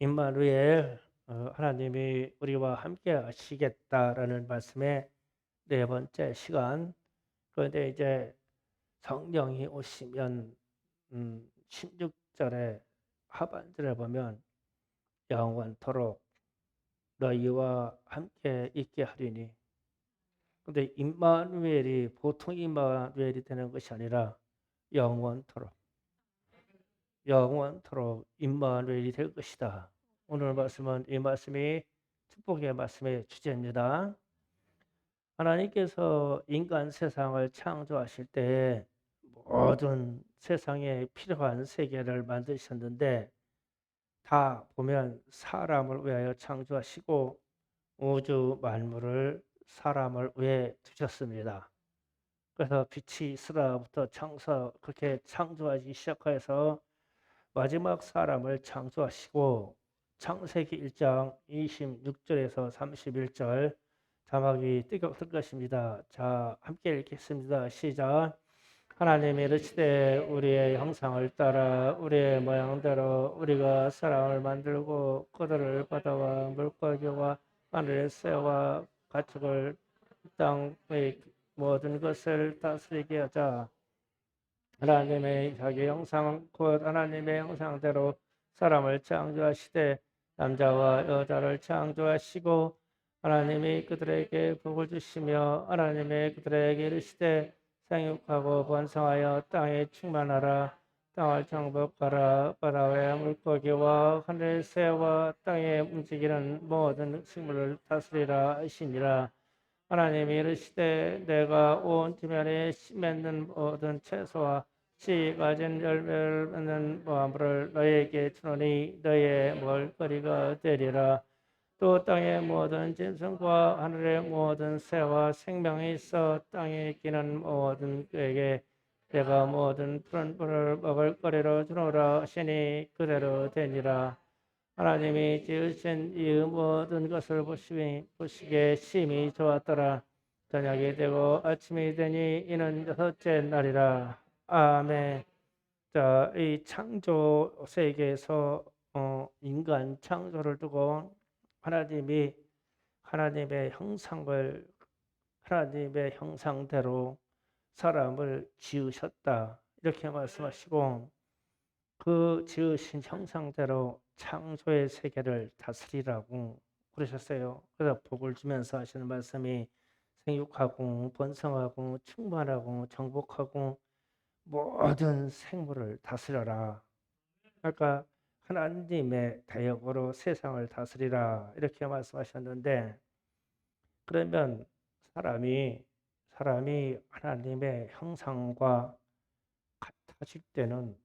임마누엘, 하나님이 우리와 함께 하시겠다라는 말씀의 네 번째 시간. 그런데 이제 성령이 오시면 16절에 하반절에 보면 영원토록 너희와 함께 있게 하리니. 근데 임마누엘이 보통 임마누엘이 되는 것이 아니라 영원토록 영원토록 임마누엘이 될 것이다. 오늘 말씀은 이 말씀이 축복의 말씀의 주제입니다. 하나님께서 인간 세상을 창조하실 때 모든 세상에 필요한 세계를 만드셨는데 다 보면 사람을 위하여 창조하시고 우주 만물을 사람을 위해 두셨습니다. 그래서 빛이 있으라부터 창조 그렇게 창조하기 시작해서 마지막 사람을 창조하시고 창세기 1장 26절에서 31절 자막이 뜰 것입니다. 자, 함께 읽겠습니다. 시작. 하나님이 이르시되 우리의 형상을 따라 우리의 모양대로 우리가 사람을 만들고 그들을 바다와 물고기와 하늘의 새와 가축을 땅의 모든 것을 다스리게 하자. 하나님의 자기 형상 곧 하나님의 형상대로 사람을 창조하시되 남자와 여자를 창조하시고 하나님이 그들에게 복을 주시며 하나님의 그들에게 이르시되 생육하고 번성하여 땅에 충만하라. 땅을 정복하라. 바다의 물고기와 하늘의 새와 땅에 움직이는 모든 식물을 다스리라 하시니라. 하나님이 이르시되 내가 온 지면에 씨 맺는 모든 채소와 씨 가진 열매를 맺는 모함을 너희에게 주노니 너희의 먹을거리가 되리라. 또 땅의 모든 짐승과 하늘의 모든 새와 생명이 있어 땅에 기는 모든 그에게 내가 모든 푸른 풀을 먹을거리로 주노라 하시니 그대로 되니라. 하나님이 지으신 이 모든 것을 보시기에 심히 좋았더라. 저녁이 되고 아침이 되니 이는 여섯째 날이라. 아멘. 자, 이 창조 세계에서 인간 창조를 두고 하나님이 하나님의 형상을 하나님의 형상대로 사람을 지으셨다. 이렇게 말씀하시고 그 지으신 형상대로 창조의 세계를 다스리라고 그러셨어요. 그래서 복을 주면서 하시는 말씀이 생육하고 번성하고 충만하고 정복하고 모든 생물을 다스려라. 그러니까 하나님의 대역으로 세상을 다스리라 이렇게 말씀하셨는데 그러면 사람이 하나님의 형상과 같아질 때는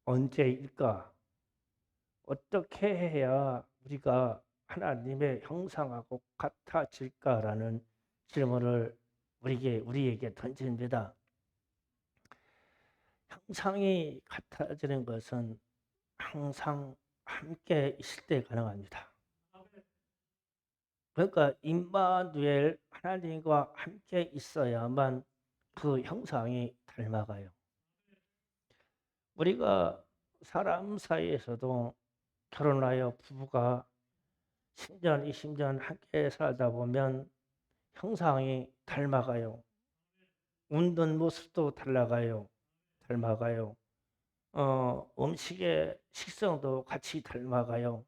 언제일까? 어떻게 해야 우리가 하나님의 형상하고 같아질까라는 질문을 우리에게 던집니다. 형상이 같아지는 것은 항상 함께 있을 때 가능합니다. 그러니까 임마누엘 하나님과 함께 있어야만 그 형상이 닮아가요. 우리가 사람 사이에서도 결혼하여 부부가 10년, 20년 함께 살다 보면 형상이 닮아가요. 웃는 모습도 닮아가요. 음식의 식성도 같이 닮아가요.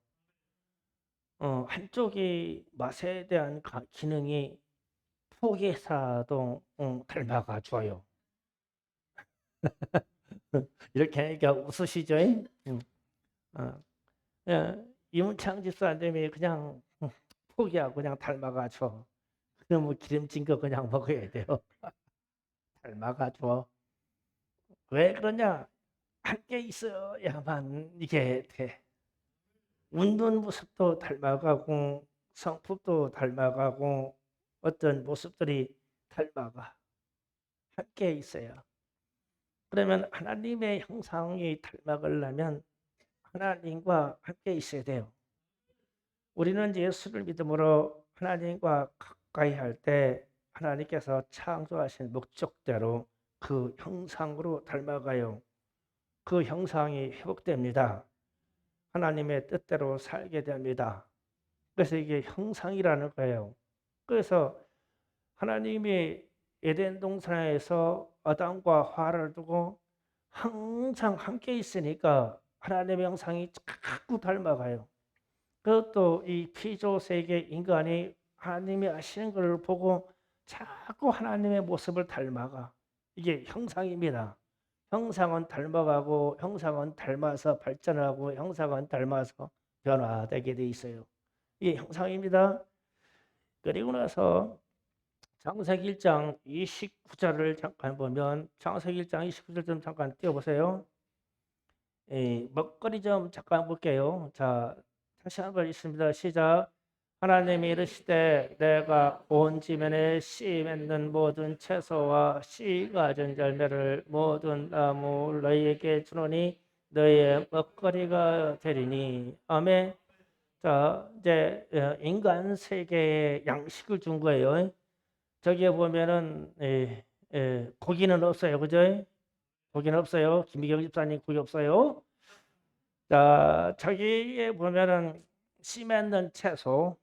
한쪽이 맛에 대한 기능이 포기해서도 닮아가줘요. 이렇게 하니까 웃으시죠? 어, 예, 이문창 집사님이 그냥 포기하고 그냥 닮아가줘. 그러면 기름진 거 그냥 먹어야 돼요. 닮아가줘. 왜 그러냐? 함께 있어야만 이게 돼. 웃는 모습도 닮아가고 성품도 닮아가고 어떤 모습들이 닮아가. 함께 있어요. 그러면 하나님의 형상이 닮아가려면 하나님과 함께 있어야 돼요. 우리는 예수를 믿음으로 하나님과 가까이 할 때 하나님께서 창조하신 목적대로 그 형상으로 닮아가요. 그 형상이 회복됩니다. 하나님의 뜻대로 살게 됩니다. 그래서 이게 형상이라는 거예요. 그래서 하나님이 에덴 동산에서 아담과 하와를 두고 항상 함께 있으니까 하나님의 형상이 자꾸 닮아가요. 그것도 이 피조 세계 인간이 하나님이 하시는 것을 보고 자꾸 하나님의 모습을 닮아가. 이게 형상입니다. 형상은 닮아가고 형상은 닮아서 발전하고 형상은 닮아서 변화되게 돼 있어요. 이게 형상입니다. 그리고 나서 창세기 1장 29절을 잠깐 보면 창세기 1장 29절 좀 잠깐 띄워보세요. 먹거리 좀 잠깐 볼게요. 자, 다시 한번 있습니다. 시작. 하나님이 이르시되 내가 온 지면에 씨 맺는 모든 채소와 씨 가진 열매를 모든 나무 너희에게 주노니 너희의 먹거리가 되리니. 아멘. 자, 이제 인간 세계에 양식을 준 거예요. 저기에 보면은 고기는 없어요. 그죠? 고기는 없어요. 김미경 집사님 고기 없어요. 자, 저기에 보면은 씨 맺는 채소,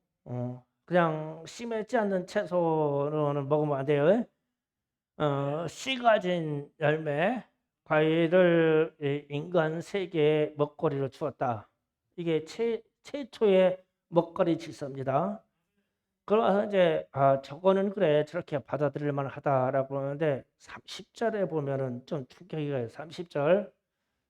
그냥 씨 맺지 않는 채소는 먹으면 안 돼요. 씨 가진 열매, 과일을 인간 세계의 먹거리로 주었다. 이게 최초의 먹거리 질서입니다. 그러면서 이제 저거는 그래 저렇게 받아들일 만하다라고 하는데 30절에 보면은 좀 충격이 가요. 30절.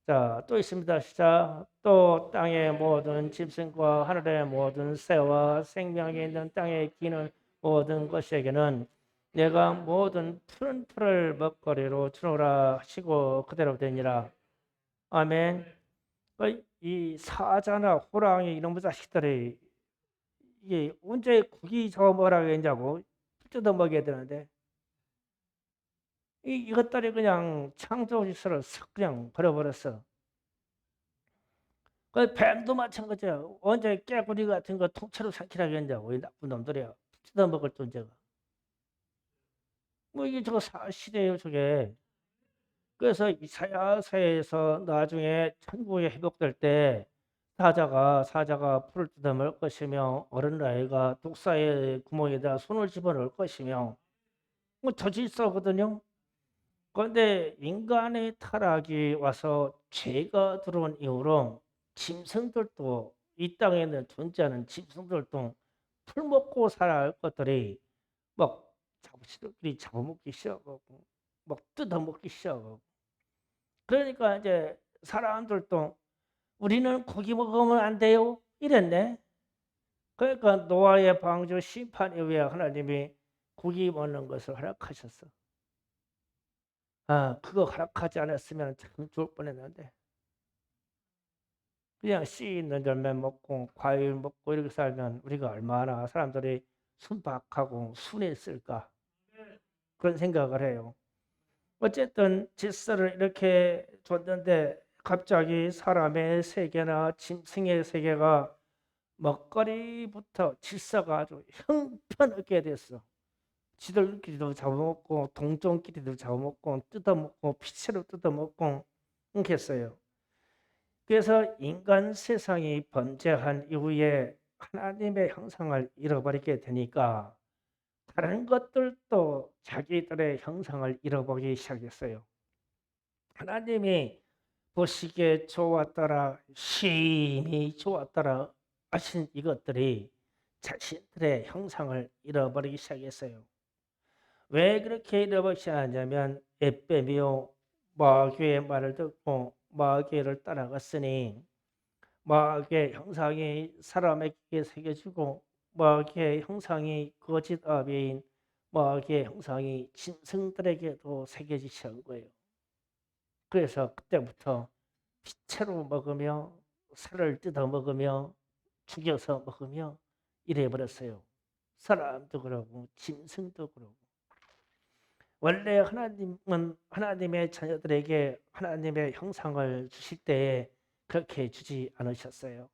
자, 또 있습니다. 시작. 또 땅의 모든 짐승과 하늘의 모든 새와 생명이 있는 땅에 기는 모든 것에게는 내가 모든 푸른 풀을 먹거리로 주노라 하시고 그대로 되니라. 아멘. 이 사자나 호랑이 이런 자식들이 이게 언제 고기 잡아먹으라고 했냐고 뜯어 먹여야 되는데 이것들이 그냥 창조지서를 싹 그냥 버려버렸어. 그 뱀도 마찬가지야. 언제 깨구리 같은 거 통째로 삼키라고 했냐고 이 나쁜 놈들이야. 뜯어 먹을 존재가. 뭐 이게 저거 사실이에요 저게. 그래서 이사야서에서 나중에 천국에 회복될 때 사자가 풀을 뜯어 먹을 것이며 어린 아이가 독사의 구멍에다 손을 집어넣을 것이며 뭐 저질서거든요. 그런데 인간의 타락이 와서 죄가 들어온 이후로 짐승들도 이 땅에 있는 존재하는 짐승들도 풀 먹고 살아갈 것들이 막 자부지들끼리 잡아먹기 시작하고 막 뜯어먹기 시작하고 그러니까 이제 사람들도 우리는 고기 먹으면 안 돼요 이랬네. 그러니까 노아의 방주 심판 이후에 하나님이 고기 먹는 것을 허락하셨어. 그거 허락하지 않았으면 참 좋을 뻔했는데 그냥 씨 있는 열매 먹고 과일 먹고 이렇게 살면 우리가 얼마나 사람들이 순박하고 순했을까 그런 생각을 해요. 어쨌든 질서를 이렇게 줬는데 갑자기 사람의 세계나 짐승의 세계가 먹거리부터 질서가 아주 형편없게 됐어. 지들끼리도 잡아먹고 동종끼리도 잡아먹고 뜯어먹고 피채로 뜯어먹고 이렇게 했어요. 그래서 인간 세상이 범죄한 이후에 하나님의 형상을 잃어버리게 되니까 다른 것들도 자기들의 형상을 잃어버리기 시작했어요. 하나님이 보시기에 좋았더라, 심히 좋았더라 하신 이것들이 자신들의 형상을 잃어버리기 시작했어요. 왜 그렇게 잃어버리기 시작하냐면 에베미오 마귀의 말을 듣고 마귀를 따라갔으니 마귀의 형상이 사람에게 새겨지고 마귀의 형상이 거짓 아비인 마귀의 형상이 짐승들에게도 새겨지기 시작한 거예요. 그래서 그때부터 피채로 먹으며 살을 뜯어 먹으며 죽여서 먹으며 이래버렸어요. 사람도 그러고 짐승도 그러고. 원래 하나님은 하나님의 자녀들에게 하나님의 형상을 주실 때에 그렇게 주지 않으셨어요.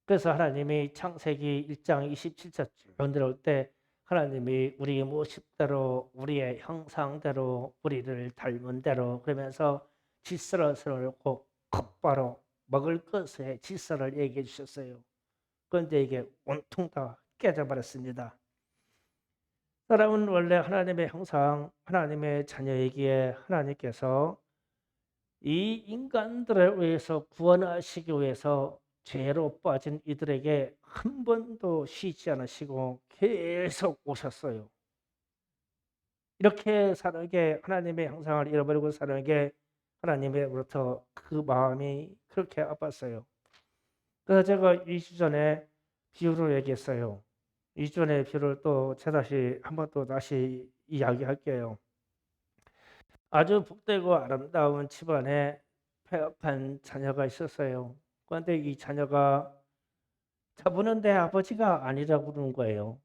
그래서 하나님이 창세기 1장 27절 내려올 때 하나님이 우리 모습대로 우리의 형상대로 우리를 닮은 대로 그러면서 질서를 세워놓고 곧바로 먹을 것의 질서를 얘기해 주셨어요. 그런데 이게 온통 다 깨져버렸습니다. 사람은 원래 하나님의 형상, 하나님의 자녀이기에 하나님께서 이 인간들을 위해서 구원하시기 위해서 죄로 빠진 이들에게 한 번도 쉬지 않으시고 계속 오셨어요. 이렇게 사는 게, 하나님의 형상을 잃어버리고 사는 게 하나님으로부터 그 마음이 그렇게 아팠어요. 그래서 제가 2주 전에 비유를 얘기했어요. 2주 전에 비유를 또 다시 한번 또 다시 이야기할게요. 아주 복되고 아름다운 집안에 폐역한 자녀가 있었어요. 그런데 이 자녀가 저분은 내 아버지가 아니라고 그러는 거예요.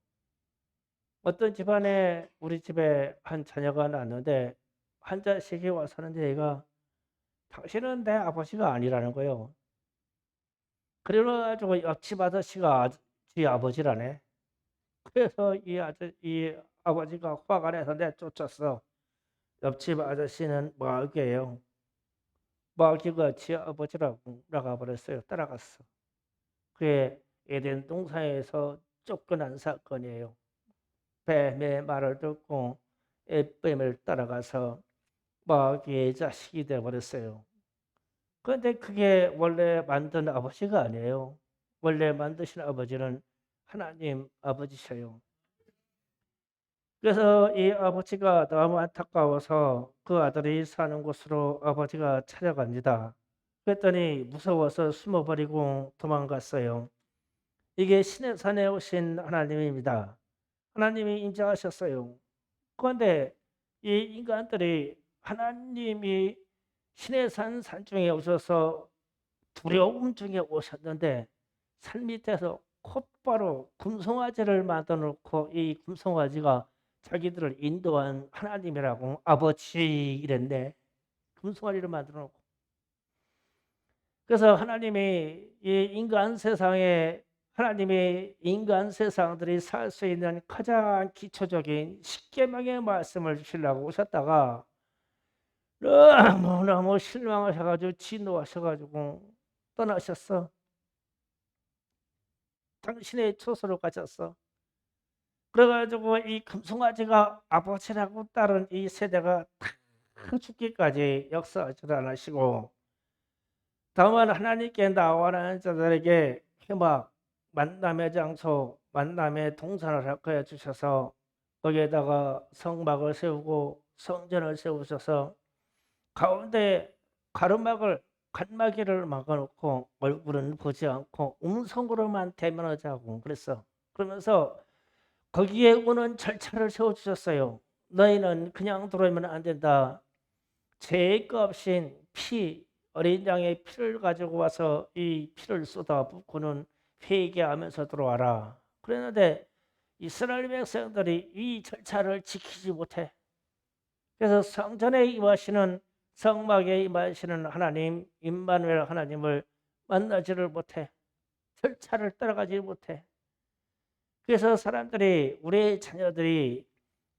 어떤 집안에 우리 집에 한 자녀가 났는데 한 자식이 와서는 얘가 당신은 내 아버지가 아니라는 거예요. 그래가지고 옆집 아저씨가 지 아버지라네. 그래서 이 아버지가 화가 내서 내쫓았어. 옆집 아저씨는 마귀예요. 마귀가 지 아버지라고 나가 버렸어요. 따라갔어. 그게 에덴 동산에서 쫓겨난 사건이에요. 뱀의 말을 듣고 뱀을 따라가서 마귀의 자식이 되어버렸어요. 그런데 그게 원래 만든 아버지가 아니에요. 원래 만드신 아버지는 하나님 아버지셔요. 그래서 이 아버지가 너무 안타까워서 그 아들이 사는 곳으로 아버지가 찾아갑니다. 그랬더니 무서워서 숨어버리고 도망갔어요. 이게 신의 산에 오신 하나님입니다. 하나님이 인정하셨어요. 그런데 이 인간들이 하나님이 신의 산 중에 오셔서 두려움 중에 오셨는데 산 밑에서 곧바로 금송아지를 만들어 놓고 이 금송아지가 자기들을 인도한 하나님이라고 아버지 이랬네. 금송아지를 만들어 놓고. 그래서 하나님이 이 인간 세상에, 하나님이 인간 세상들이 살 수 있는 가장 기초적인 십계명의 말씀을 주시려고 오셨다가 너무너무 실망하셔가지고 진노하셔가지고 떠나셨어. 당신의 초소를 가졌어. 그래가지고 이 금송아지가 아버지라고 따른 이 세대가 다 죽기까지 역사하지 않으시고, 다만 하나님께 나와라는 자들에게 회막, 만남의 장소, 만남의 동산을 허락하여 주셔서 거기에다가 성막을 세우고 성전을 세우셔서 가운데 가르막을 칸막이를 막아놓고 얼굴은 보지 않고 음성으로만 대면하자고 그랬어. 그러면서 거기에 오는 절차를 세워주셨어요. 너희는 그냥 들어오면 안 된다. 죄값인 피, 어린 양의 피를 가지고 와서 이 피를 쏟아붓고는 회개하면서 들어와라. 그랬는데 이스라엘 백성들이 이 절차를 지키지 못해. 그래서 성전에 임하시는, 성막에 임하시는 하나님 임마누엘 하나님을 만나지를 못해. 절차를 따라가지 못해. 그래서 사람들이, 우리 자녀들이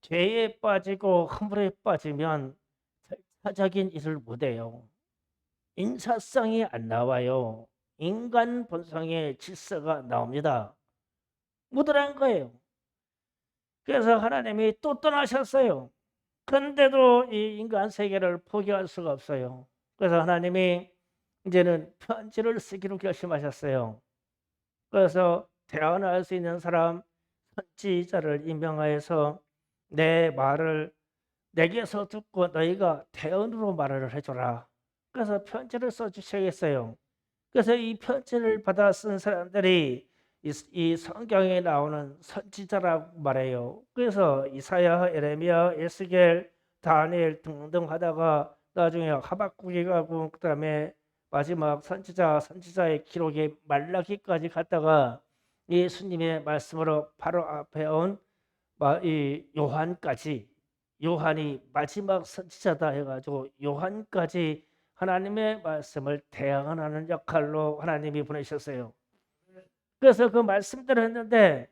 죄에 빠지고 허물에 빠지면 절차적인 일을 못해요. 인사성이 안 나와요. 인간 본성의 질서가 나옵니다. 못하는 거예요. 그래서 하나님이 또 떠나셨어요. 그런데도 이 인간 세계를 포기할 수가 없어요. 그래서 하나님이 이제는 편지를 쓰기로 결심하셨어요. 그래서 대언할 수 있는 사람, 선지자를 임명하여서 내 말을 내게서 듣고 너희가 대언으로 말을 해줘라. 그래서 편지를 써주셔야겠어요. 그래서 이 편지를 받아 쓴 사람들이 이 성경에 나오는 선지자라고 말해요. 그래서 이사야, 에레미야, 에스겔, 다니엘 등등 하다가 나중에 하박국이 가고 그다음에 마지막 선지자의 기록이 말라기까지 갔다가 예수님의 말씀으로 바로 앞에 온 이 요한까지, 요한이 마지막 선지자다 해가지고 요한까지 하나님의 말씀을 대항하는 역할로 하나님이 보내셨어요. 그래서 그 말씀대로 했는데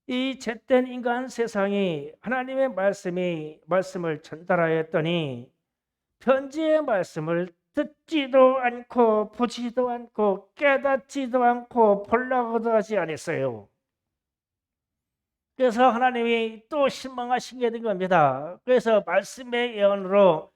이 잿된 인간 세상이 하나님의 말씀을 전달하였더니 편지의 말씀을 듣지도 않고 보지도 않고 깨닫지도 않고 보려고도 하지 않았어요. 그래서 하나님이 또 실망하시게 된 겁니다. 그래서 말씀의 예언으로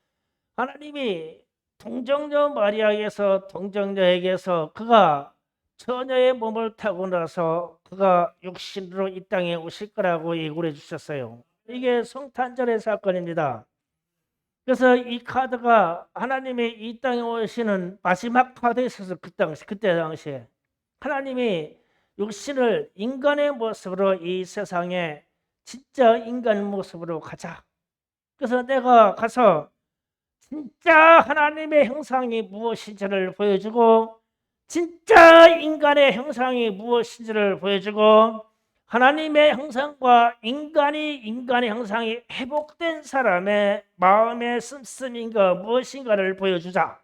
하나님이 동정녀 마리아에게서 동정녀에게서 그가 처녀의 몸을 타고 나서 그가 육신으로 이 땅에 오실 거라고 예고해 주셨어요. 이게 성탄절의 사건입니다. 그래서 이 카드가 하나님이 이 땅에 오시는 마지막 카드였어서 그때 당시에 하나님이 육신을 인간의 모습으로 이 세상에 진짜 인간 모습으로 가자. 그래서 내가 가서 진짜 하나님의 형상이 무엇인지를 보여주고 진짜 인간의 형상이 무엇인지를 보여주고 하나님의 형상과 인간의 형상이 회복된 사람의 마음의 씀씀인가 무엇인가를 보여주자.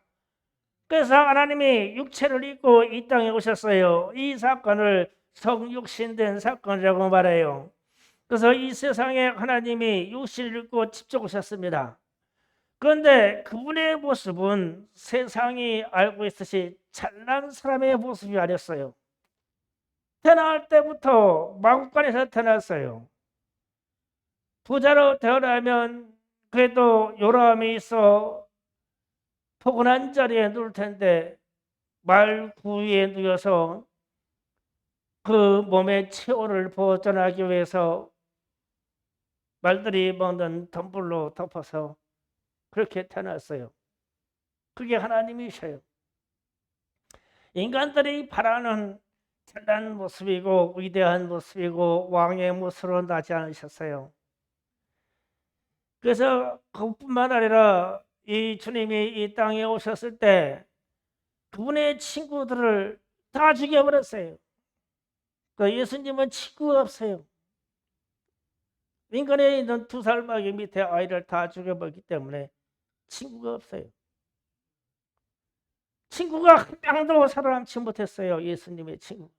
그래서 하나님이 육체를 입고 이 땅에 오셨어요. 이 사건을 성육신된 사건이라고 말해요. 그래서 이 세상에 하나님이 육신을 입고 직접 오셨습니다. 그런데 그분의 모습은 세상이 알고 있듯이 잘난 사람의 모습이 아니었어요. 태어날 때부터 마구간에서 태어났어요. 부자로 태어나면 그래도 요람이 있어 포근한 자리에 누울 텐데 말 구위에 누워서 그 몸의 체온을 보존하기 위해서 말들이 먹는 덤불로 덮어서 그렇게 태어났어요. 그게 하나님이셔요. 인간들이 바라는 잘난 모습이고 위대한 모습이고 왕의 모습으로 나지 않으셨어요. 그래서 그뿐만 아니라 이 주님이 이 땅에 오셨을 때 그분의 친구들을 다 죽여버렸어요. 그 예수님은 친구가 없어요. 인간에 있는 2살 마귀 밑에 아이를 다 죽여버렸기 때문에 친구가 없어요. 친구가 한 명도 살아남지 못했어요. 예수님의 친구.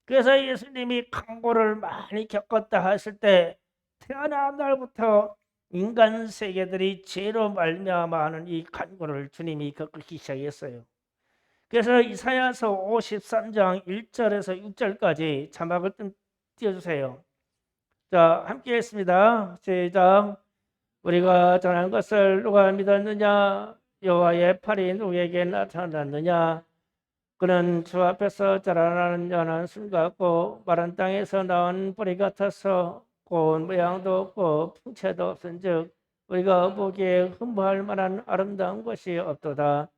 그래서 예수님이 강고를 많이 겪었다 했을 때 태어난 날부터 인간 세계들이 죄로 말미암아 하는 이 간고를 주님이 겪기 시작했어요. 그래서 이사야서 53장 1절에서 6절까지 자막을 좀 띄워주세요. 자, 함께 했습니다. 시작. 우리가 전한 것을 누가 믿었느냐? 여호와의 팔이 누구에게 나타났느냐? 그는 주 앞에서 자라나는 연한 순 같고 마른 땅에서 나온 뿌리 같아서 고운 모양도 없고 풍채도 없은즉 우리가 보기에 흠모할 만한 아름다운 것이 없도다.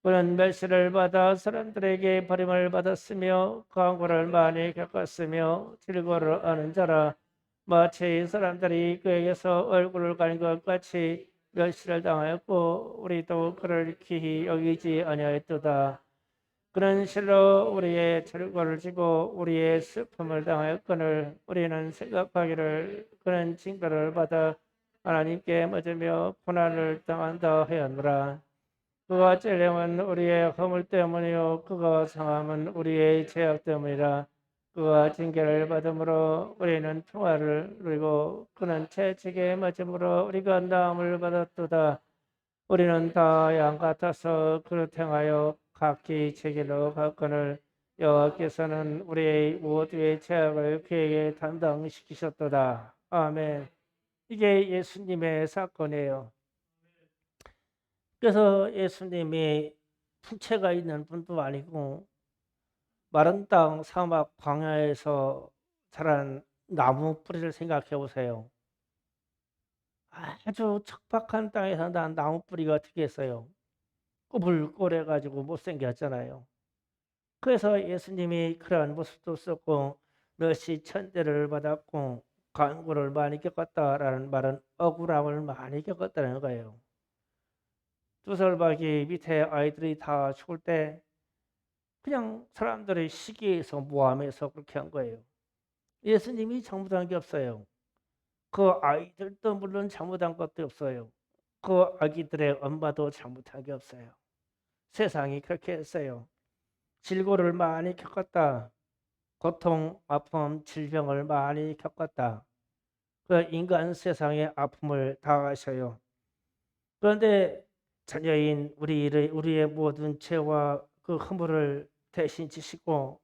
그는 멸시를 받아 사람들에게 버림을 받았으며 강고를 많이 겪었으며 질고를 아는 자라. 마치 사람들이 그에게서 얼굴을 가린 것 같이 멸시를 당하였고 우리도 그를 귀히 여기지 아니하였도다. 그는 실로 우리의 절고를 지고 우리의 슬픔을 당하였거늘 우리는 생각하기를 그는 징벌을 받아 하나님께 맞으며 고난을 당한다 하였노라. 그가 찔림은 우리의 허물 때문이요 그가 상함은 우리의 죄악 때문이라. 그가 징계를 받음으로 우리는 평화를 누리고 그는 채찍에 맞음으로 우리가 나음을 받았도다. 우리는 다 양 같아서 그릇 행하여 각기 제길로 갔거늘 여호와께서는 우리의 모두의 죄악을 그에게 담당시키셨도다. 아멘. 이게 예수님의 사건이에요. 그래서 예수님이 풍채가 있는 분도 아니고 마른 땅 사막 광야에서 자란 나무 뿌리를 생각해 보세요. 아주 척박한 땅에서 난 나무 뿌리가 어떻게 했어요? 꼬불꼬래 가지고 못생겼잖아요. 그래서 예수님이 그러한 모습도 썼고 몇시 천대를 받았고 간고를 많이 겪었다라는 말은 억울함을 많이 겪었다는 거예요. 2살박이 밑에 아이들이 다 죽을 때 그냥 사람들의 시기에서 모함해서 그렇게 한 거예요. 예수님이 잘못한 게 없어요. 그 아이들도 물론 잘못한 것도 없어요. 그 아기들의 엄마도 잘못한 게 없어요. 세상이 그렇게 했어요. 질고를 많이 겪었다. 고통, 아픔, 질병을 많이 겪었다. 그 인간 세상의 아픔을 당하셔요. 그런데 자녀인 우리의 모든 죄와 그 허물을 대신 지시고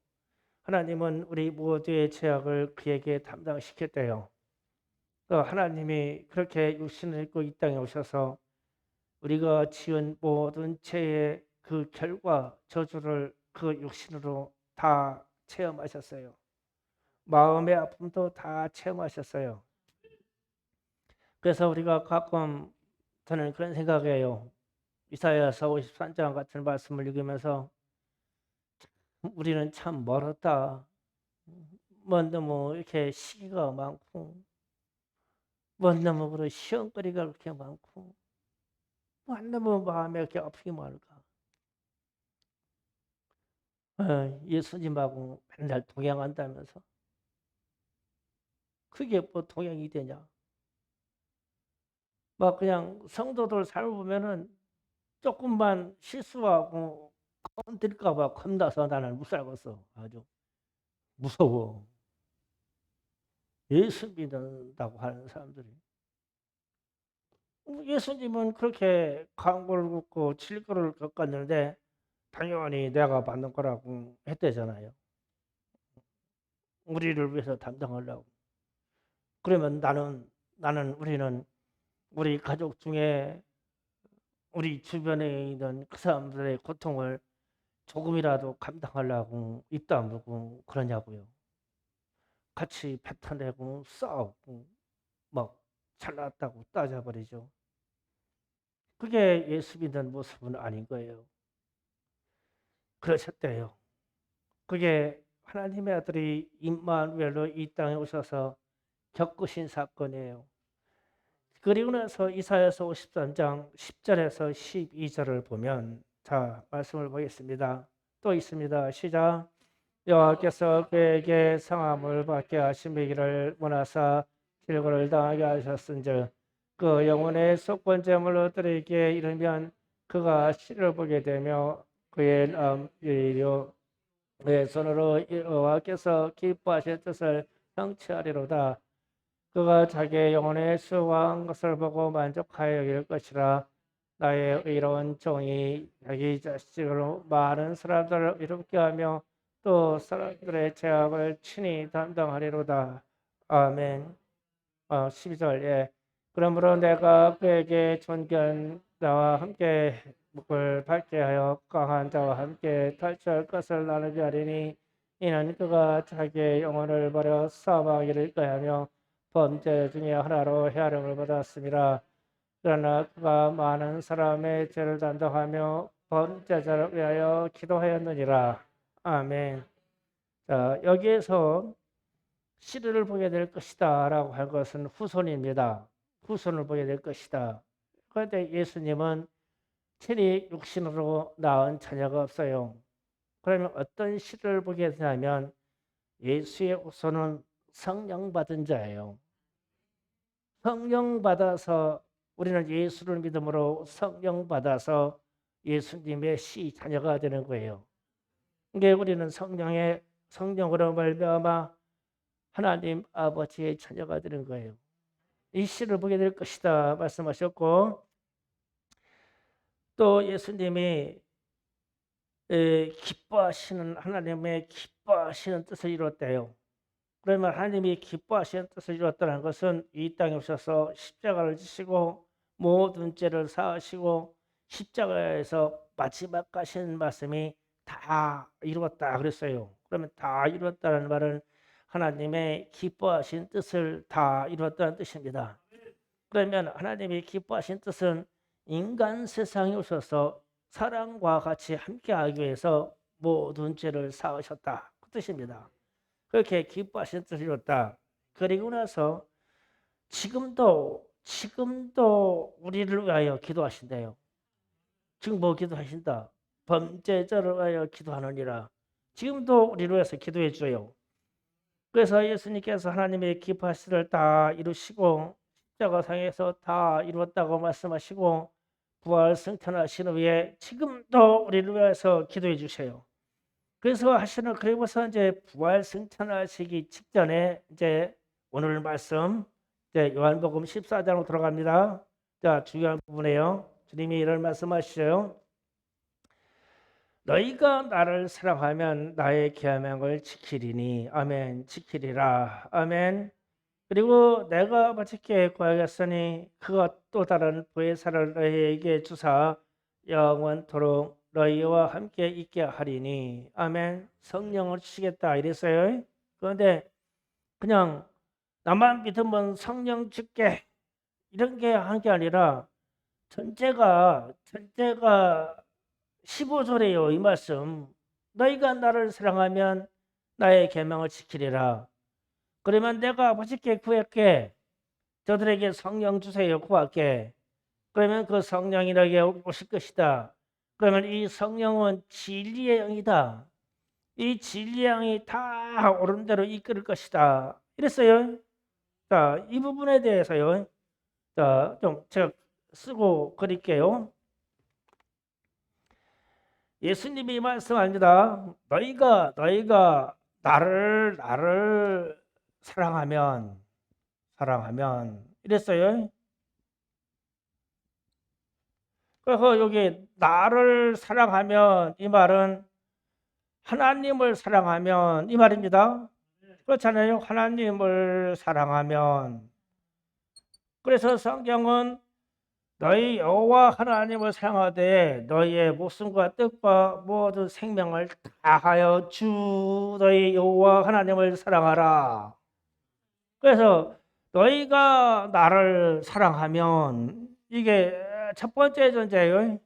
하나님은 우리 모두의 죄악을 그에게 담당시켰대요. 또 하나님이 그렇게 육신을 입고 이 땅에 오셔서 우리가 지은 모든 죄의 그 결과 저주를 그 육신으로 다 체험하셨어요. 마음의 아픔도 다 체험하셨어요. 그래서 우리가 가끔 저는 그런 생각이에요. 이사야서 53장 같은 말씀을 읽으면서 우리는 참 멀었다. 뭐 너무 이렇게 시기가 많고 뭐 너무 그런 시험거리가 그렇게 많고 뭐 너무 마음에 이렇게 아프기 많을까. 예수님하고 맨날 동행한다면서 그게 뭐 동행이 되냐. 막 그냥 성도들 살보면은 조금만 실수하고 건들까 봐 겁나서 나는 못 살겠어. 아주 무서워. 예수 믿는다고 하는 사람들이. 예수님은 그렇게 강고를 긋고 질거를 겪었는데 당연히 내가 받는 거라고 했대잖아요. 우리를 위해서 담당하려고. 그러면 우리는 우리 가족 중에 우리 주변에 있는 그 사람들의 고통을 조금이라도 감당하려고 입 다물고 그러냐고요. 같이 뱉어내고 싸우고 막 잘났다고 따져버리죠. 그게 예수 믿는 모습은 아닌 거예요. 그러셨대요. 그게 하나님의 아들이 임마누엘로 이 땅에 오셔서 겪으신 사건이에요. 그리고 나서 이사야서 53장 10절에서 12절을 보면 자 말씀을 보겠습니다. 또 있습니다. 시작. 여호와께서 그에게 성함을 받게 하시기를 원하사 질고를 당하게 하셨은즉 그 영혼의 속건 제물로 드리기에 이르면 그가 씨를 보게 되며 그의 이리로 그의 손으로 여호와께서 기뻐하실 뜻을 성취하리로다. 그가 자기의 영혼의 수고한 것을 보고 만족하여 여길 것이라. 나의 의로운 종이 자기 자식으로 많은 사람들을 이롭게 하며 또 사람들의 죄악을 친히 담당하리로다. 아멘. 12절 예. 그러므로 내가 그에게 존귀한 자와 함께 목을 밝게 하여 강한 자와 함께 탈취할 것을 나누게 하리니 이는 그가 자기의 영혼을 버려 사망에 이를 거하며 범죄 중에 하나로 헤아림을 받았습니다. 그러나 그가 많은 사람의 죄를 담당하며 범죄자를 위하여 기도하였느니라. 아멘. 자, 여기에서 씨를 보게 될 것이다 라고 한 것은 후손입니다. 후손을 보게 될 것이다. 그런데 예수님은 친히 육신으로 낳은 자녀가 없어요. 그러면 어떤 씨를 보게 되냐면 예수의 후손은 성령 받은 자예요. 성령 받아서 우리는 예수를 믿음으로 성령 받아서 예수님의 씨 자녀가 되는 거예요. 이게 우리는 성령으로 말미암아 하나님 아버지의 자녀가 되는 거예요. 이 씨를 보게 될 것이다 말씀하셨고 또 예수님이 기뻐하시는 하나님의 기뻐하시는 뜻을 이뤘대요. 그러면 하나님이 기뻐하시는 뜻을 이뤘다는 것은 이 땅에 오셔서 십자가를 지시고 모든 죄를 사하시고 십자가에서 마지막 가신 말씀이 다 이루었다 그랬어요. 그러면 다 이루었다는 말은 하나님의 기뻐하신 뜻을 다 이루었다는 뜻입니다. 그러면 하나님이 기뻐하신 뜻은 인간 세상에 오셔서 사랑과 같이 함께하기 위해서 모든 죄를 사하셨다 그 뜻입니다. 그렇게 기뻐하신 뜻을 이뤘다. 그리고 나서 지금도 우리를 위하여 기도하신대요. 지금 뭐 기도하신다? 범죄자를 위하여 기도하느니라. 지금도 우리를 위해서 기도해 줘요. 그래서 예수님께서 하나님의 기뻐하신 뜻을 다 이루시고 십자가상에서 다 이루었다고 말씀하시고 부활 승천하신 후에 지금도 우리를 위해서 기도해 주세요. 그래서 그리고서 이제 부활 승천하시기 직전에 이제 오늘 말씀 이제 요한복음 14장으로 들어갑니다. 자, 중요한 부분이에요. 주님이 이런 말씀하시죠. 너희가 나를 사랑하면 나의 계명을 지키리니. 아멘. 지키리라. 아멘. 그리고 내가 아버지께 구하겠으니 그것 또 다른 보혜사를 너희에게 주사 영원토록 너희와 함께 있게 하리니. 아멘. 성령을 주시겠다 이랬어요. 그런데 그냥 나만 믿으면 성령 줄게 이런 게 한 게 아니라 전제가 15절이에요. 이 말씀. 너희가 나를 사랑하면 나의 계명을 지키리라. 그러면 내가 아버지께 구할게. 저들에게 성령 주세요. 구할게. 그러면 그 성령이 너에게 오실 것이다. 그러면 이 성령은 진리의 영이다. 이 진리의 영이 다 옳은 대로 이끌 것이다. 이랬어요. 자, 이 부분에 대해서요. 자, 좀 제가 쓰고 그릴게요. 예수님이 말씀합니다. 너희가 나를 사랑하면 이랬어요. 그래서 여기 나를 사랑하면 이 말은 하나님을 사랑하면 이 말입니다. 그렇잖아요. 하나님을 사랑하면. 그래서 성경은 너희 여호와 하나님을 사랑하되 너희의 목숨과 뜻과 모든 생명을 다하여 주 너희 여호와 하나님을 사랑하라. 그래서 너희가 나를 사랑하면 이게 첫 번째 전제예요.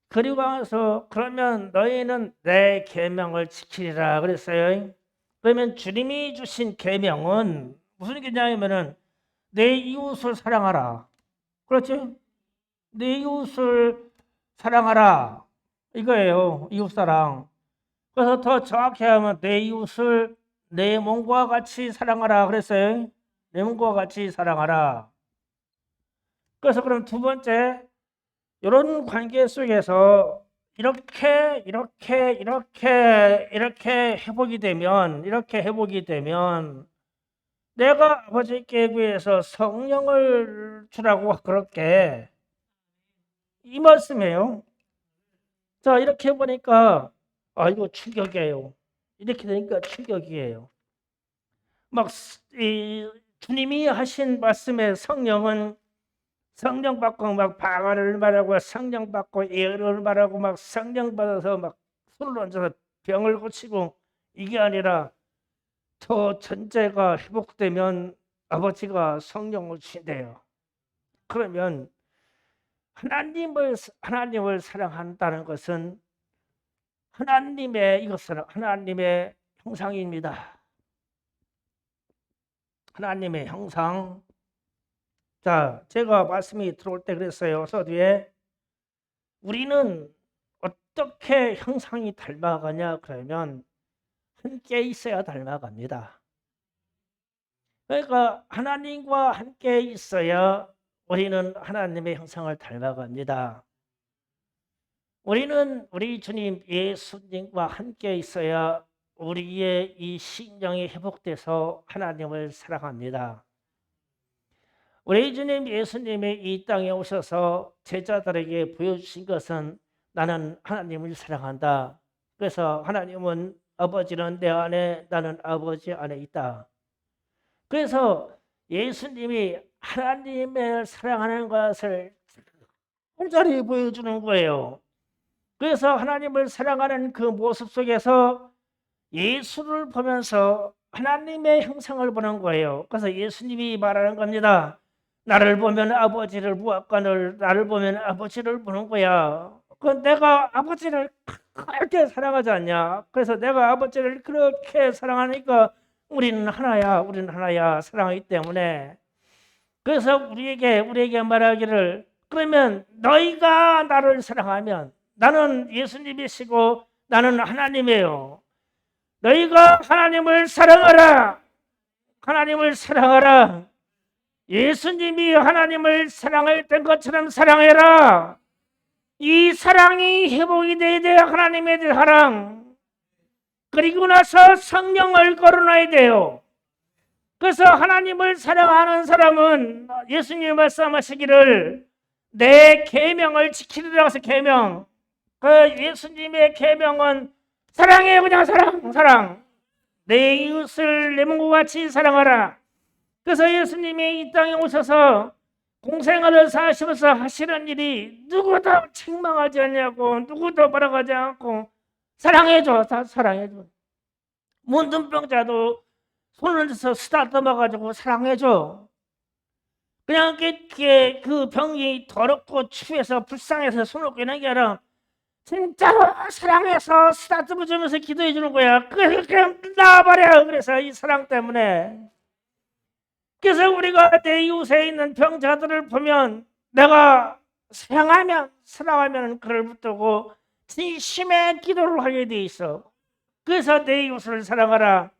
그리고 나서 그러면 너희는 내 계명을 지키리라 그랬어요. 그러면 주님이 주신 계명은 무슨 계명이냐면은 내 이웃을 사랑하라. 그렇죠? 내 이웃을 사랑하라. 이거예요. 이웃사랑. 그래서 더 정확히 하면 내 이웃을 내 몸과 같이 사랑하라 그랬어요. 내 몸과 같이 사랑하라. 그래서 그럼 두 번째, 이런 관계 속에서 이렇게 회복이 되면 내가 아버지께 구해서 성령을 주라고 그렇게 이 말씀이에요. 자, 이렇게 보니까 이거 충격이에요. 이렇게 되니까 충격이에요. 막 주님이 하신 말씀의 성령은 성령 받고 막 방언을 말하고 성령 받고 예언을 말하고 막 성령 받아서 막 손을 얹어서 병을 고치고 이게 아니라 저 전제가 회복되면 아버지가 성령을 주신대요. 그러면 하나님을 사랑한다는 것은 하나님의 형상입니다. 하나님의 형상. 자, 제가 말씀이 들어올 때 그랬어요. 서두에 우리는 어떻게 형상이 닮아가냐 그러면 함께 있어야 닮아갑니다. 그러니까 하나님과 함께 있어야 우리는 하나님의 형상을 닮아갑니다. 우리는 우리 주님 예수님과 함께 있어야 우리의 이 신령이 회복돼서 하나님을 사랑합니다. 우리 주님 예수님이 이 땅에 오셔서 제자들에게 보여주신 것은 나는 하나님을 사랑한다. 그래서 하나님은 아버지는 내 안에 나는 아버지 안에 있다. 그래서 예수님이 하나님을 사랑하는 것을 온전히 보여주는 거예요. 그래서 하나님을 사랑하는 그 모습 속에서 예수를 보면서 하나님의 형상을 보는 거예요. 그래서 예수님이 말하는 겁니다. 나를 보면 아버지를 보았고 나를 보면 아버지를 보는 거야. 그 내가 아버지를 그렇게 사랑하지 않냐? 그래서 내가 아버지를 그렇게 사랑하니까 우리는 하나야 사랑하기 때문에. 그래서 우리에게 말하기를 그러면 너희가 나를 사랑하면 나는 예수님이시고 나는 하나님이에요. 너희가 하나님을 사랑하라. 예수님이 하나님을 사랑했던 것처럼 사랑해라. 이 사랑이 회복이 돼야 돼요. 하나님에 대한 사랑. 그리고 나서 성령을 거론해야 돼요. 그래서 하나님을 사랑하는 사람은 예수님이 말씀하시기를 내 계명을 지키리라 해서 계명. 그 예수님의 계명은 사랑해요. 그냥 사랑. 내 이웃을 내 몸과 같이 사랑하라. 그래서 예수님이 이 땅에 오셔서 공생활을 사시면서 하시는 일이 누구도 책망하지 않냐고, 누구도 바라가지 않고 사랑해줘. 다 사랑해줘. 문둥병자도 손을 들어서 쓰다듬어가지고 사랑해줘. 그냥 그 병이 더럽고 추해서 불쌍해서 손을 꿰는 게 아니라 진짜로 사랑해서 쓰다듬어주면서 기도해 주는 거야. 그냥 나와버려. 그래서 이 사랑 때문에. 그래서 우리가 내 이웃에 있는 병자들을 보면 내가 사랑하면 그를 붙들고 진심의 기도를 하게 돼 있어. 그래서 내 이웃을 사랑하라.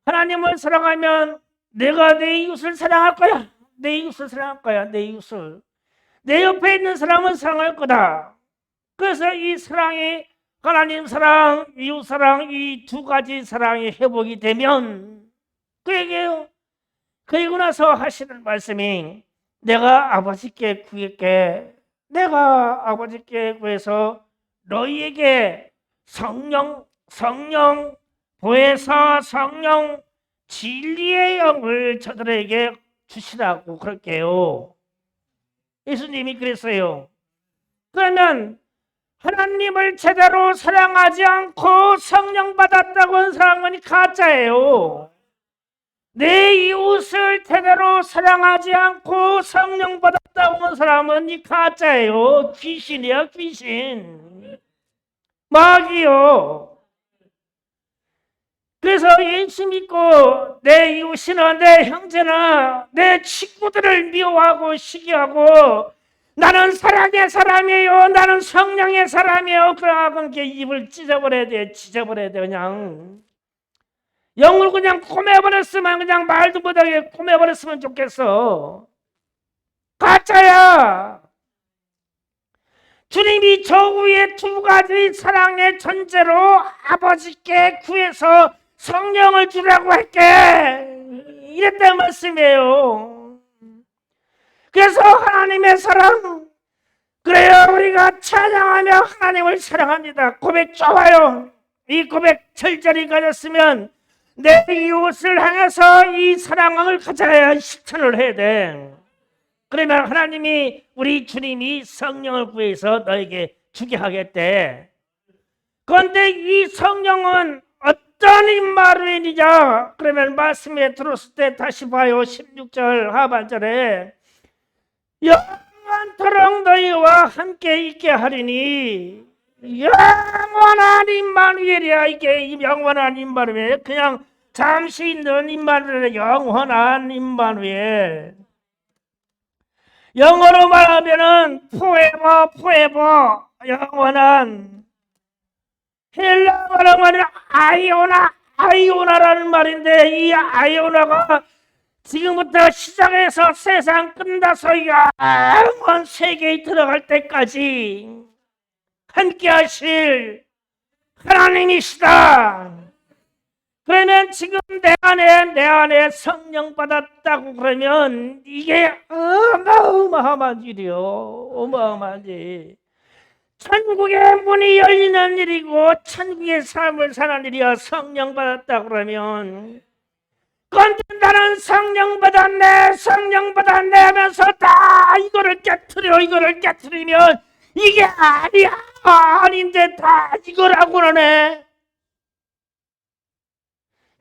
하나님을 사랑하면 내가 내 이웃을 사랑할 거야. 내 이웃을 사랑할 거야. 내 이웃을. 내 옆에 있는 사람은 사랑할 거다. 그래서 이 사랑이 하나님 사랑, 이웃 사랑 이 두 가지 사랑이 회복이 되면 그에게 그리고 나서 하시는 말씀이 내가 아버지께 구했게 내가 아버지께 구해서 너희에게 성령 보혜사 성령 진리의 영을 저들에게 주시라고 그럴게요. 예수님이 그랬어요. 그러면 하나님을 제대로 사랑하지 않고 성령 받았다고 하는 사람은 가짜예요. 내 이웃을 제대로 사랑하지 않고 성령 받았다고 하는 사람은 이 가짜예요. 귀신이야, 귀신. 마귀요. 그래서 예수 믿고 내 이웃이나 내 형제나 내 친구들을 미워하고 시기하고 나는 사랑의 사람이에요. 나는 성령의 사람이에요. 그러면 입을 찢어버려야 돼. 그냥. 영을 그냥 꼬매버렸으면 그냥 말도 못하게 꼬매버렸으면 좋겠어. 가짜야. 주님이 저 위에 두 가지 사랑의 전제로 아버지께 구해서 성령을 주라고 할게. 이랬단 말씀이에요. 그래서 하나님의 사랑, 그래요. 우리가 찬양하며 하나님을 사랑합니다. 고백 좋아요. 이 고백 철저히 가졌으면 내 이웃을 향해서 이 사랑을 가져야 실천을 해야 돼. 그러면 하나님이 우리 주님이 성령을 구해서 너에게 주게 하겠대. 그런데 이 성령은 어떤 임마누엘이냐? 그러면 말씀에 들었을 때 다시 봐요. 16절 하반절에 영원토록 너희와 함께 있게 하리니. 영원한 임마누엘이야. 이게 영원한 임마누엘. 그냥 잠시 있는 임마누엘. 영원한 임마누엘. 영어로 말하면은 forever 영원한. 헬라어로 말하면 아이오나라는 말인데 이 아이오나가 지금부터 시작해서 세상 끝나서 영원 세계에 들어갈 때까지 함께 하실 하나님이시다. 그러면 지금 내 안에 성령 받았다고 그러면 이게 어마어마한 일이요. 어마어마한 일. 천국의 문이 열리는 일이고 천국의 삶을 사는 일이야. 성령 받았다 그러면. 그런데 나는 성령 받았네 하면서 다 이거를 깨트리면 이게 아닌데 다 이걸 하고 그러네.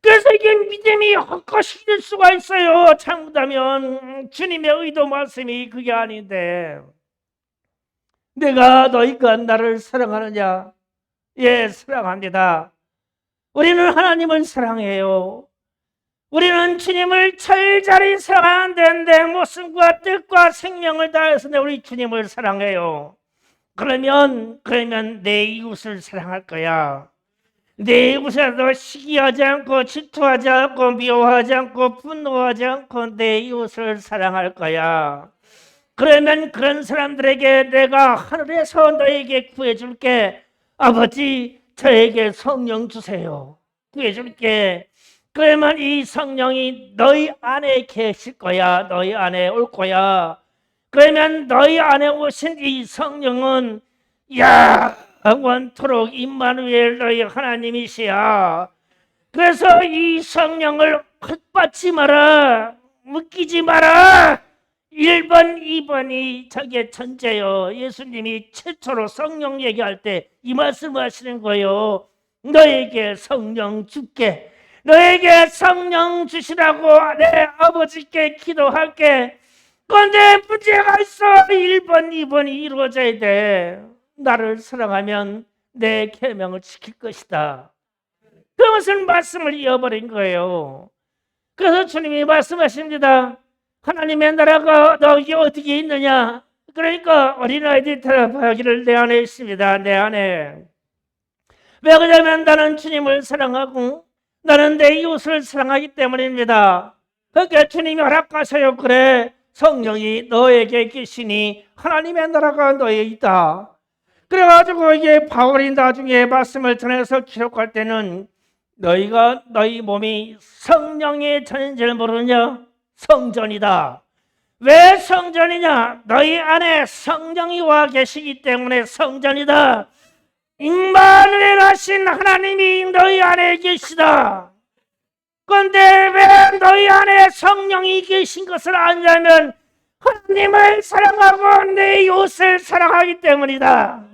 그래서 이게 믿음이 헛것이 될 수가 있어요. 잘못하면 주님의 의도 말씀이 그게 아닌데. 내가 너희가 나를 사랑하느냐? 예, 사랑합니다. 우리는 하나님을 사랑해요. 우리는 주님을 철저히 사랑하는데 내 모습과 뜻과 생명을 다해서 우리 주님을 사랑해요. 그러면 내 이웃을 사랑할 거야. 내 이웃에도 시기하지 않고 질투하지 않고 미워하지 않고 분노하지 않고 내 이웃을 사랑할 거야. 그러면 그런 사람들에게 내가 하늘에서 너에게 구해줄게. 아버지 저에게 성령 주세요. 구해줄게. 그러면 이 성령이 너희 안에 계실 거야. 너희 안에 올 거야. 그러면 너희 안에 오신 이 성령은 영원토록 임마누엘 너희 하나님이시야. 그래서 이 성령을 헛받지 마라, 묶이지 마라. 1번, 2번이 저게 천재요. 예수님이 최초로 성령 얘기할 때 이 말씀을 하시는 거예요. 너에게 성령 줄게. 너에게 성령 주시라고 내 아버지께 기도할게. 그런데 문제가 있어. 1번, 2번이 이루어져야 돼. 나를 사랑하면 내 계명을 지킬 것이다. 그것을 말씀을 이어버린 거예요. 그래서 주님이 말씀하십니다. 하나님의 나라가 너에게 어떻게 있느냐? 그러니까 어린아이들이 대답하기를 내 안에 있습니다. 내 안에. 왜 그러냐면 나는 주님을 사랑하고 나는 내 이웃을 사랑하기 때문입니다. 그러니까 주님이 허락하세요. 그래, 성령이 너에게 계시니 하나님의 나라가 너에 있다. 그래가지고 이게 바울이 나중에 말씀을 전해서 기록할 때는 너희가 너희 몸이 성령의 전인 줄 모르냐? 성전이다. 왜 성전이냐? 너희 안에 성령이 와 계시기 때문에 성전이다. 임마누엘 하신 하나님이 너희 안에 계시다. 그런데 왜 너희 안에 성령이 계신 것을 아냐면 하나님을 사랑하고 내 이웃을 사랑하기 때문이다.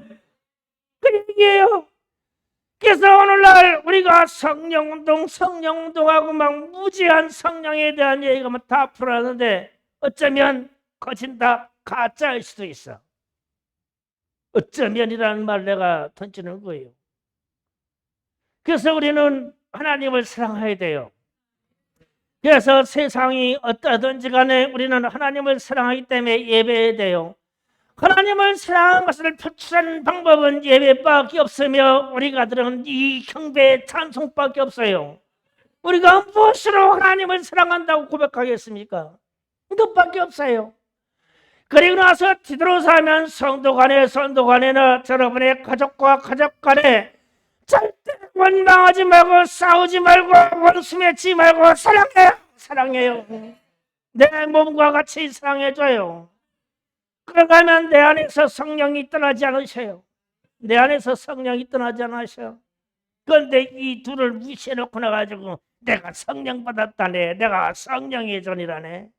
그 얘기예요. 그래서 오늘날 우리가 성령운동하고 막 무지한 성령에 대한 얘기가 다 풀어놨는데 어쩌면 거진다 가짜일 수도 있어. 어쩌면이라는 말 내가 던지는 거예요. 그래서 우리는 하나님을 사랑해야 돼요. 그래서 세상이 어떠든지 간에 우리는 하나님을 사랑하기 때문에 예배해야 돼요. 하나님을 사랑하는 것을 표출하는 방법은 예배밖에 없으며 우리가 들은 이 경배의 찬송밖에 없어요. 우리가 무엇으로 하나님을 사랑한다고 고백하겠습니까? 이것밖에 없어요. 그리고 나서 뒤돌아서 하면 성도 간에나 여러분의 가족과 가족 간에 절대 원망하지 말고 싸우지 말고 원수 맺지 말고 사랑해요. 내 몸과 같이 사랑해줘요. 그러면 내 안에서 성령이 떠나지 않으셔요. 내 안에서 성령이 떠나지 않으셔요. 그런데 이 둘을 무시해놓고 나가지고 내가 성령 받았다네, 내가 성령의 존이라네.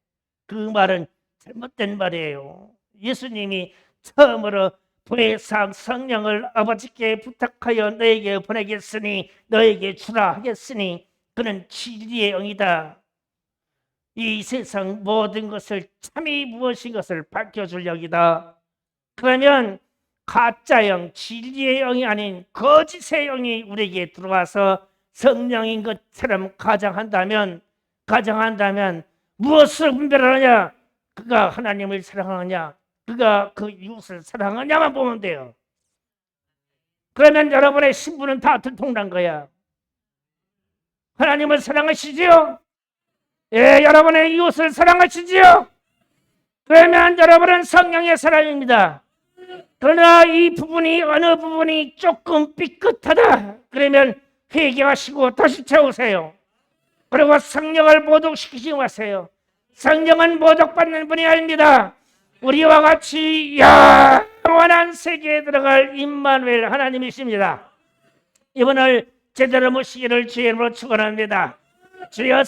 그 말은 잘못된 말이에요. 예수님이 처음으로 부회상 성령을 아버지께 부탁하여 너에게 보내겠으니 너에게 주라 하겠으니 그는 진리의 영이다. 이 세상 모든 것을 참이 무엇인 것을 밝혀줄 영이다. 그러면 가짜 영, 진리의 영이 아닌 거짓의 영이 우리에게 들어와서 성령인 것처럼 가정한다면 무엇을 분별하느냐? 그가 하나님을 사랑하느냐? 그가 그 이웃을 사랑하냐만 보면 돼요. 그러면 여러분의 신분은 다 들통난 거야. 하나님을 사랑하시지요? 예, 여러분의 이웃을 사랑하시지요? 그러면 여러분은 성령의 사람입니다. 그러나 이 부분이 어느 부분이 조금 삐끗하다. 그러면 회개하시고 다시 채우세요. 그리고 성령을 모독시키지 마세요. 성령은 모독받는 분이 아닙니다. 우리와 같이 영원한 세계에 들어갈 임마누엘 하나님이십니다. 이분을 제대로 모시기를 주의 이름으로 축원합니다. 주여